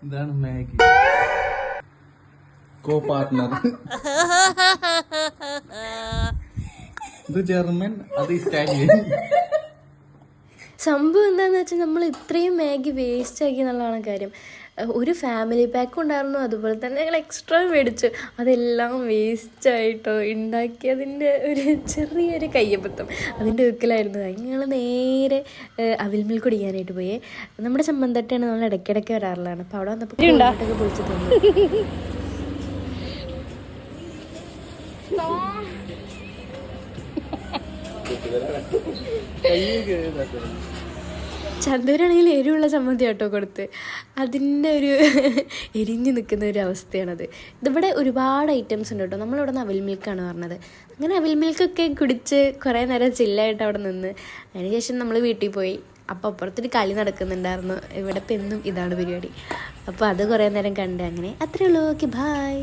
ഇതാണ് മാഗി കോ പാർട്ട്ണർ. ഇത് ജർമ്മൻ, അത് ഇറ്റാലിയൻ. സംഭവം എന്താണെന്ന് വെച്ചാൽ നമ്മൾ ഇത്രയും മാഗി വേസ്റ്റ് ആക്കി എന്നുള്ളതാണ് കാര്യം. ഒരു ഫാമിലി പാക്കും ഉണ്ടായിരുന്നു, അതുപോലെ തന്നെ ഞങ്ങൾ എക്സ്ട്രാ മേടിച്ചു. അതെല്ലാം വേസ്റ്റായിട്ടോ ഉണ്ടാക്കിയതിൻ്റെ ഒരു ചെറിയൊരു കയ്യബദ്ധം അതിൻ്റെ വെക്കലായിരുന്നു. ഞങ്ങൾ നേരെ അവിൽ മിൽക്ക് കുടിക്കാനായിട്ട് പോയി. നമ്മുടെ ചമ്മന്തട്ടയാണ്, നമ്മൾ ഇടയ്ക്കിടയ്ക്ക് വരാറുള്ളതാണ്. അപ്പോൾ അവിടെ വന്നപ്പോൾ കോഴിമുട്ടൊക്കെ പൊളിച്ച് തന്നു. ചന്തൂരാണെങ്കിൽ എരിവുള്ള ചമ്മന്തി കേട്ടോ കൊടുത്ത്, അതിൻ്റെ ഒരു എരിഞ്ഞു നിൽക്കുന്ന ഒരു അവസ്ഥയാണത്. ഇതിവിടെ ഒരുപാട് ഐറ്റംസ് ഉണ്ട് കേട്ടോ. നമ്മളിവിടെ നിന്ന് അവിൽ മിൽക്കാണ് പറഞ്ഞത്. അങ്ങനെ അവിൽ മിൽക്കൊക്കെ കുടിച്ച് കുറേ നേരം ചില്ലായിട്ട് അവിടെ നിന്ന് അതിനുശേഷം നമ്മൾ വീട്ടിൽ പോയി. അപ്പോൾ അപ്പുറത്തൊരു കളി നടക്കുന്നുണ്ടായിരുന്നു. ഇവിടെ ഇപ്പം എന്നും ഇതാണ് പരിപാടി. അപ്പോൾ അത് കുറേ നേരം കണ്ട് അങ്ങനെ അത്രയേ ഉള്ളൂ. Okay, bye.